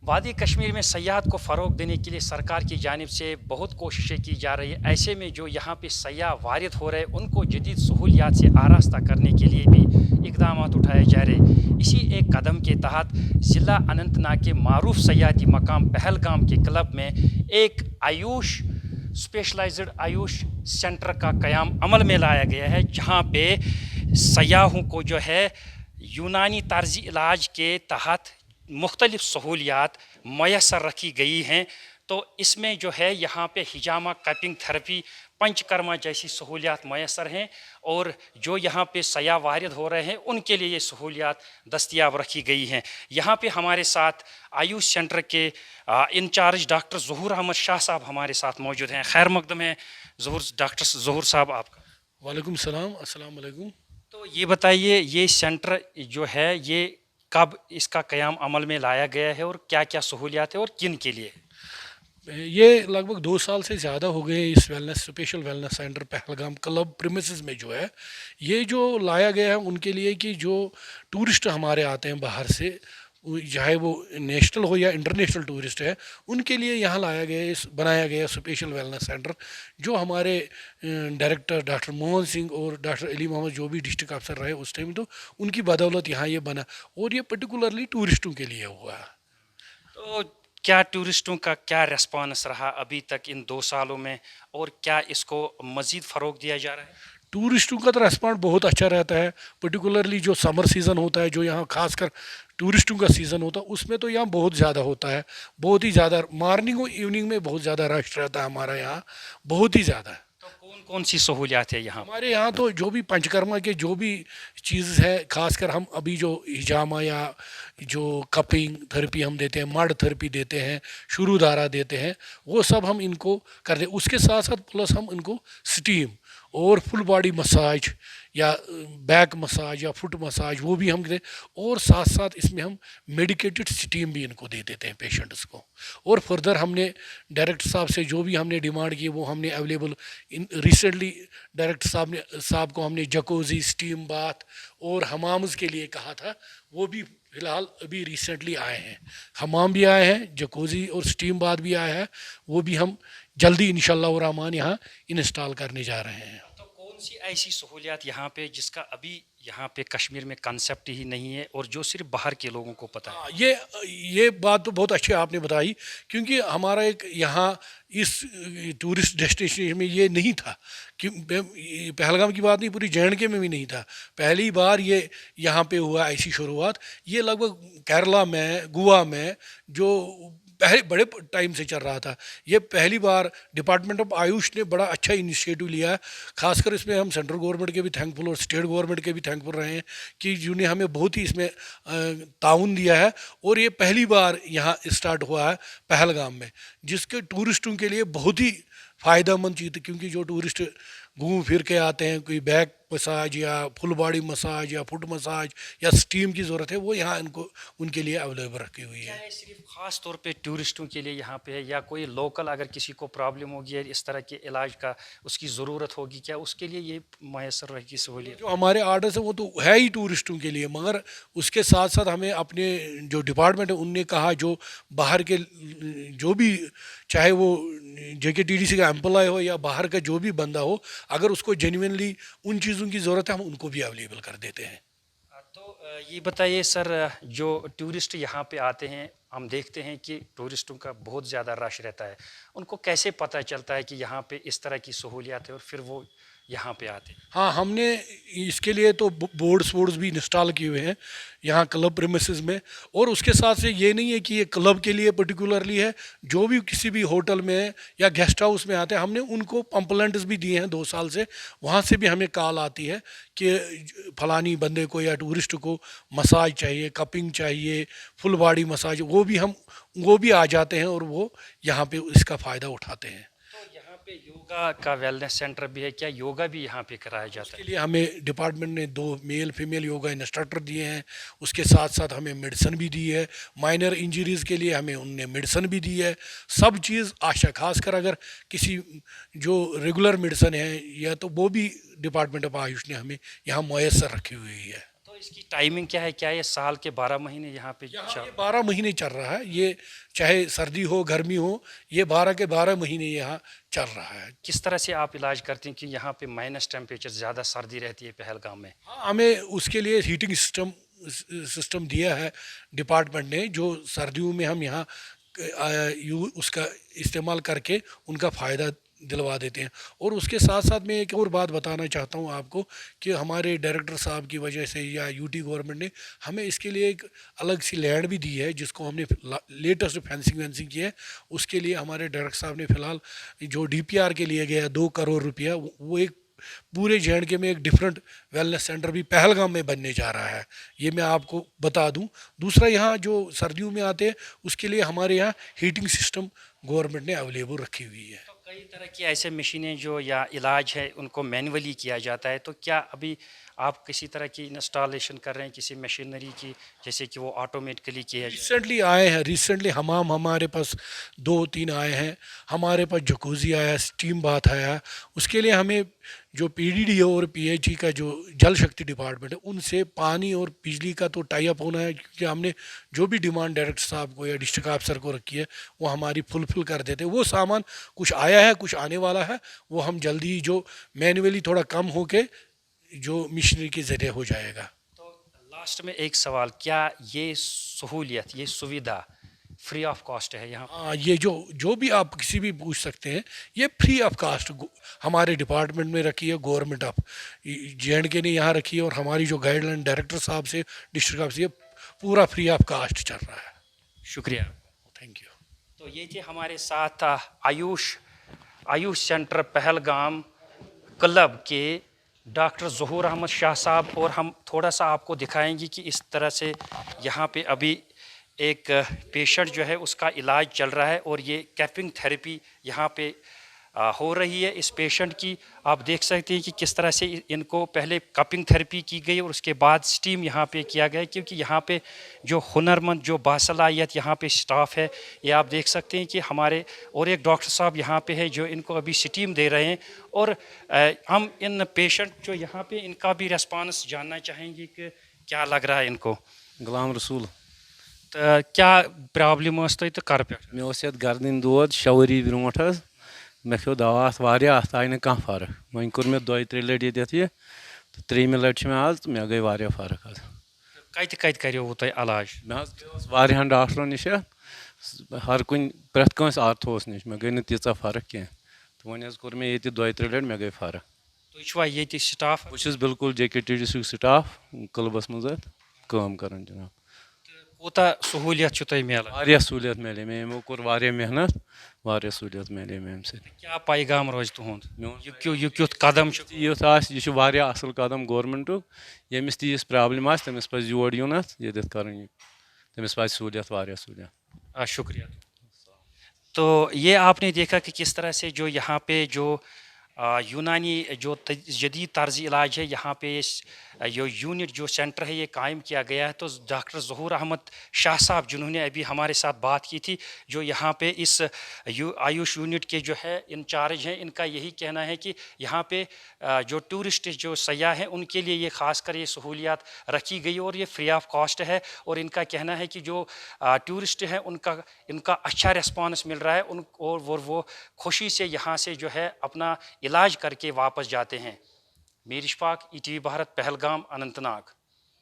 وادی کشمیر میں سیاحت کو فروغ دینے کے لیے سرکار کی جانب سے بہت کوششیں کی جا رہی ہیں. ایسے میں جو یہاں پہ سیاح وارد ہو رہے ہیں ان کو جدید سہولیات سے آراستہ کرنے کے لیے بھی اقدامات اٹھائے جا رہے ہیں. اسی ایک قدم کے تحت ضلع اننت ناگ کے معروف سیاحتی مقام پہلگام کے کلب میں ایک آیوش اسپیشلائزڈ آیوش سینٹر کا قیام عمل میں لایا گیا ہے, جہاں پہ سیاحوں کو جو ہے یونانی طرزی علاج کے تحت مختلف سہولیات میسر رکھی گئی ہیں. تو اس میں جو ہے یہاں پہ ہجامہ کپنگ تھراپی پنچ کرما جیسی سہولیات میسر ہیں, اور جو یہاں پہ سیاح وارد ہو رہے ہیں ان کے لیے یہ سہولیات دستیاب رکھی گئی ہیں. یہاں پہ ہمارے ساتھ آیوش سینٹر کے انچارج ڈاکٹر ظہور احمد شاہ صاحب ہمارے ساتھ موجود ہیں. خیر مقدم ہے ڈاکٹر ظہور صاحب آپ کا. وعلیکم السلام. السلام علیکم. تو یہ بتائیے, یہ سینٹر جو ہے یہ کب اس کا قیام عمل میں لایا گیا ہے اور کیا کیا سہولیات ہیں اور کن کے لیے؟ یہ لگ بھگ 2 سال سے زیادہ ہو گئے اس special wellness centre Pahalgam club premises میں جو ہے یہ جو لایا گیا ہے ان کے لیے کہ جو ٹورسٹ ہمارے آتے ہیں باہر سے, چاہے وہ نیشنل ہو یا انٹرنیشنل ٹورسٹ ہے, ان کے لیے یہاں لایا گیا بنایا گیا اسپیشل ویلنس سینٹر, جو ہمارے ڈائریکٹر ڈاکٹر موہن سنگھ اور ڈاکٹر علی محمد جو بھی ڈسٹرکٹ افسر رہے اس ٹائم, تو ان کی بدولت یہاں یہ بنا, اور یہ پرٹیکولرلی ٹورسٹوں کے لیے ہوا ہے. تو کیا ٹورسٹوں کا کیا ریسپانس رہا ابھی تک ان 2 سالوں میں, اور کیا اس کو مزید فروغ دیا جا رہا ہے؟ ٹورسٹوں کا تو ریسپانس بہت اچھا رہتا ہے, پرٹیکولرلی جو سمر سیزن ہوتا ہے, جو یہاں خاص کر ٹورسٹوں کا سیزن ہوتا ہے, اس میں تو یہاں بہت زیادہ ہوتا ہے, بہت ہی زیادہ. مارننگ اور ایوننگ میں بہت زیادہ رش رہتا ہے ہمارا یہاں, بہت ہی زیادہ. تو کون کون سی سہولیات ہے یہاں؟ ہمارے یہاں تو جو بھی پنچ کرما کے جو بھی چیز ہے, خاص کر ہم ابھی جو ہجامہ یا جو کپنگ تھراپی ہم دیتے ہیں, مڈ تھراپی دیتے ہیں, شروع دارا دیتے ہیں, وہ سب ہم ان کو کرتے ہیں. اس کے ساتھ ساتھ پلس ہم ان کو سٹیم اور فل باڈی مساج یا بیک مساج یا فٹ مساج وہ بھی ہم دیں, اور ساتھ ساتھ اس میں ہم میڈیکیٹڈ سٹیم بھی ان کو دے دیتے ہیں پیشنٹس کو. اور فردر ہم نے ڈائریکٹر صاحب سے جو بھی ہم نے ڈیمانڈ کی وہ ہم نے اویلیبل ریسنٹلی ڈائریکٹر صاحب کو ہم نے جکوزی, سٹیم باتھ اور حمامز کے لیے کہا تھا, وہ بھی فی الحال ابھی ریسنٹلی آئے ہیں. حمام بھی آئے ہیں, جکوزی اور سٹیم باتھ بھی آیا ہے, وہ بھی ہم جلدی انشاءاللہ الرحمن یہاں انسٹال کرنے جا رہے ہیں. تو کون سی ایسی سہولیات یہاں پہ جس کا ابھی یہاں پہ کشمیر میں کنسیپٹ ہی نہیں ہے اور جو صرف باہر کے لوگوں کو پتہ ہے؟ یہ بات تو بہت اچھی آپ نے بتائی, کیونکہ ہمارا ایک یہاں اس ٹورسٹ ڈیسٹینیشن میں یہ نہیں تھا, کہ پہلگام کی بات نہیں, پوری JNK میں بھی نہیں تھا. پہلی بار یہ یہاں پہ ہوا ایسی شروعات. یہ لگ بھگ کیرلا میں, گوا میں جو پہلے بڑے ٹائم سے چل رہا تھا, یہ پہلی بار ڈپارٹمنٹ آف آیوش نے بڑا اچھا انیشیٹو لیا ہے. خاص کر اس میں ہم سینٹرل گورنمنٹ کے بھی تھینکفل اور اسٹیٹ گورنمنٹ کے بھی تھینکفل رہے ہیں کہ جنہوں نے ہمیں بہت ہی اس میں تعاون دیا ہے. اور یہ پہلی بار یہاں اسٹارٹ ہوا ہے پہلگام میں, جس کے ٹورسٹوں کے لیے بہت ہی فائدہ مند چیز تھی, کیونکہ جو ٹورسٹ گھوم پھر کے آتے ہیں, کوئی بیک مساج یا فل باڈی مساج یا فٹ مساج یا سٹیم کی ضرورت ہے, وہ یہاں ان کے لیے اویلیبل رکھی ہوئی ہے. صرف خاص طور پہ ٹورسٹوں کے لیے یہاں پہ ہے, یا کوئی لوکل اگر کسی کو پرابلم ہوگی اس طرح کے علاج کا اس کی ضرورت ہوگی, کیا اس کے لیے یہ میسر رہے گی سہولیت؟ جو ہمارے آرڈرس ہیں وہ تو ہے ہی ٹورسٹوں کے لیے, مگر اس کے ساتھ ساتھ ہمیں اپنے جو ڈپارٹمنٹ ہے ان نے کہا جو باہر کے جو بھی, چاہے وہ JKTDC کا امپلائی ہو یا باہر کا جو بھی بندہ ہو, اگر اس کو جینوینلی ان چیزوں کی ضرورت ہے ہم ان کو بھی اویلیبل کر دیتے ہیں. تو یہ بتائیے سر, جو ٹورسٹ یہاں پہ آتے ہیں, ہم دیکھتے ہیں کہ ٹورسٹوں کا بہت زیادہ رش رہتا ہے, ان کو کیسے پتہ چلتا ہے کہ یہاں پہ اس طرح کی سہولیات ہے اور پھر وہ یہاں پہ آتے ہیں؟ ہاں, ہم نے اس کے لیے تو بورڈز بھی انسٹال کیے ہوئے ہیں یہاں کلب پریمیسز میں. اور اس کے ساتھ سے یہ نہیں ہے کہ یہ کلب کے لیے پرٹیکولرلی ہے, جو بھی کسی بھی ہوٹل میں یا گیسٹ ہاؤس میں آتے ہیں ہم نے ان کو پمپلنٹس بھی دیے ہیں 2 سال سے. وہاں سے بھی ہمیں کال آتی ہے کہ فلانی بندے کو یا ٹورسٹ کو مساج چاہیے, کپنگ چاہیے, فل باڈی مساج, وہ بھی آ جاتے ہیں اور وہ یہاں پہ اس کا فائدہ اٹھاتے ہیں. تو یہاں پہ یوگا کا ویلنس سینٹر بھی ہے, کیا یوگا بھی یہاں پہ کرایا جاتا اس کے ہے؟ لیے ہمیں ڈپارٹمنٹ نے 2 میل فیمیل یوگا انسٹرکٹر دیے ہیں. اس کے ساتھ ساتھ ہمیں میڈیسن بھی دی ہے, مائنر انجریز کے لیے ہمیں ان نے میڈیسن بھی دی ہے. سب چیز آشا, خاص کر اگر کسی جو ریگولر میڈیسن ہے یا تو وہ بھی ڈپارٹمنٹ آف آیوش نے ہمیں یہاں میسر رکھی ہوئی ہے. تو تو اس کی ٹائمنگ کیا ہے؟ کیا یہ سال کے 12 مہینے یہاں پہ یہ 12 مہینے چل رہا ہے، یہ چاہے سردی ہو گرمی ہو، یہ 12 کے 12 مہینے یہاں چل رہا ہے۔ کس طرح سے آپ علاج کرتے ہیں کہ یہاں پہ مائنس ٹیمپریچر زیادہ سردی رہتی ہے پہلگام میں؟ ہاں، ہمیں اس کے لیے ہیٹنگ سسٹم دیا ہے ڈپارٹمنٹ نے، جو سردیوں میں ہم یہاں اس کا استعمال کر کے ان کا فائدہ دلوا دیتے ہیں۔ اور اس کے ساتھ ساتھ میں ایک اور بات بتانا چاہتا ہوں آپ کو کہ ہمارے ڈائریکٹر صاحب کی وجہ سے یا یو ٹی گورنمنٹ نے ہمیں اس کے لیے ایک الگ سی لینڈ بھی دی ہے، جس کو ہم نے لیٹسٹ فینسنگ وینسنگ کی ہے۔ اس کے لیے ہمارے ڈائریکٹر صاحب نے فی الحال جو ڈی پی آر کے لیے گیا 2 کروڑ روپیہ، وہ ایک پورے JNK میں ایک ڈفرینٹ ویلنس سینٹر بھی پہلگام میں بننے جا رہا ہے، یہ میں آپ کو بتا دوں۔ دوسرا، یہاں جو سردیوں میں آتے ہیں اس کے لیے ہمارے یہاں ہیٹنگ سسٹم گورنمنٹ نے اویلیبل رکھی ہوئی ہے۔ تو کئی طرح کی ایسے مشینیں جو یا علاج ہے ان کو مینولی کیا جاتا ہے، تو کیا ابھی آپ کسی طرح کی انسٹالیشن کر رہے ہیں کسی مشینری کی، جیسے کہ وہ آٹومیٹکلی کیا جائے؟ ریسنٹلی آئے ہیں، ریسنٹلی حمام ہمارے پاس 2-3 آئے ہیں، ہمارے پاس جکوزی آیا، اسٹیم باتھ آیا۔ اس کے لیے ہمیں جو PDD اور PHE کا جو جل شکتی ڈپارٹمنٹ ہے ان سے پانی اور بجلی کا تو ٹائی اپ ہونا ہے، کیونکہ ہم نے جو بھی ڈیمانڈ ڈائریکٹر صاحب کو یا ڈسٹرکٹ آفیسر کو رکھی ہے وہ ہماری فل کر دیتے ہیں۔ وہ سامان کچھ آیا ہے، کچھ آنے والا ہے، وہ ہم جلدی جو مینولی تھوڑا کم ہو کے جو مشینری کے ذریعے ہو جائے گا۔ تو لاسٹ میں ایک سوال، کیا یہ سہولیت، یہ سویدھا فری آف کاسٹ ہے یہاں؟ ہاں، یہ جو بھی آپ کسی بھی پوچھ سکتے ہیں، یہ فری آف کاسٹ ہمارے ڈپارٹمنٹ میں رکھی ہے، گورنمنٹ آف JNK نے یہاں رکھی ہے، اور ہماری جو گائیڈ لائن ڈائریکٹر صاحب سے ڈسٹرکٹ آفس سے پورا فری آف کاسٹ چل رہا ہے۔ شکریہ، تھینک یو۔ تو یہ تھے ہمارے ساتھ آیوش سینٹر پہلگام کلب کے ڈاکٹر ظہور احمد شاہ صاحب، اور ہم تھوڑا سا آپ کو دکھائیں گے کہ اس طرح سے یہاں پہ ابھی ایک پیشنٹ جو ہے اس کا علاج چل رہا ہے، اور یہ کیپنگ تھیراپی یہاں پہ ہو رہی ہے اس پیشنٹ کی۔ آپ دیکھ سکتے ہیں کہ کس طرح سے ان کو پہلے کپنگ تھیراپی کی گئی اور اس کے بعد سٹیم یہاں پہ کیا گیا، کیونکہ یہاں پہ جو ہنرمند، جو باصلاحیت یہاں پہ سٹاف ہے، یہ آپ دیکھ سکتے ہیں کہ ہمارے اور ایک ڈاکٹر صاحب یہاں پہ ہے جو ان کو ابھی سٹیم دے رہے ہیں، اور ہم ان پیشنٹ جو یہاں پہ ان کا بھی ریسپانس جاننا چاہیں گے کہ کیا لگ رہا ہے ان کو۔ غلام رسول، تو کیا پرابلم ٲس تۄہہِ تہٕ کر پٮ۪ٹھ؟ مےٚ اوس یتھ گردنہِ دود 6 ؤری برونٛٹھ حظ، مےٚ کھیوٚو دوا اتھ واریاہ، اتھ آیہِ نہٕ کانٛہہ فرق۔ وۄنۍ کوٚر مےٚ 2-3 لٹہِ ییٚتٮ۪تھ یہِ تہٕ 3مہِ لٹہِ چھِ مےٚ آز تہٕ مےٚ گٔے واریاہ فرق حظ۔ کتہِ کریووٕ تۄہہِ علاج؟ مےٚ حظ گٔیوس واریاہن ڈاکٹرن نِش، ہر کُنہِ پرٛٮ۪تھ کٲنٛسہِ آرتھووس نِش، مےٚ گٔے نہٕ تیٖژاہ فرق کینٛہہ، تہٕ وۄنۍ حظ کوٚر مےٚ ییٚتہِ 2-3 لٹہِ مےٚ گٔے فرق۔ تُہۍ چھُوا ییٚتہِ سٹاف؟ بہٕ چھُس بالکل JKTDC یُک سٹاف کلبس منٛز اتھ کٲم کران جناب۔ کوٗتاہ سہوٗلیت چھُ تۄہہِ میلان؟ واریاہ سہوٗلیت میلے مےٚ، یِمو کوٚر واریاہ محنت، واریاہ سہوٗلیت میلے مےٚ اَمہِ سۭتۍ۔ کیٛاہ پیغام روزِ تُہُنٛد؟ میون یہِ کیُتھ قدم چھُ؟ یُتھ آسہِ، یہِ چھُ واریاہ اَصٕل قدم گورمنٹُک، ییٚمِس تہِ یِژھ پرٛابلِم آسہِ تٔمِس پَزِ یور یُن اَتھ ییٚتٮ۪تھ کَرٕنۍ یہِ، تٔمِس واتہِ سہوٗلیت، واریاہ سہوٗلیت۔ شکریہ۔ تو یہ آپ نے دیکھا کہ کس طرح سے جو یہاں پہ جو یونانی جو جدید طرز علاج ہے، یہاں پہ جو یونٹ جو سینٹر ہے یہ قائم کیا گیا ہے۔ تو ڈاکٹر ظہور احمد شاہ صاحب جنہوں نے ابھی ہمارے ساتھ بات کی تھی، جو یہاں پہ اس آیوش یونٹ کے جو ہے انچارج ہیں، ان کا یہی کہنا ہے کہ یہاں پہ جو ٹورسٹ جو سیاح ہیں ان کے لیے یہ خاص کر یہ سہولیات رکھی گئی، اور یہ فری آف کاسٹ ہے، اور ان کا کہنا ہے کہ جو ٹورسٹ ہیں ان کا اچھا ریسپانس مل رہا ہے، اور وہ خوشی سے یہاں سے جو ہے اپنا علاج کر کے واپس جاتے ہیں۔ میر اشفاق، ETV بھارت، پہلگام، اننت ناگ۔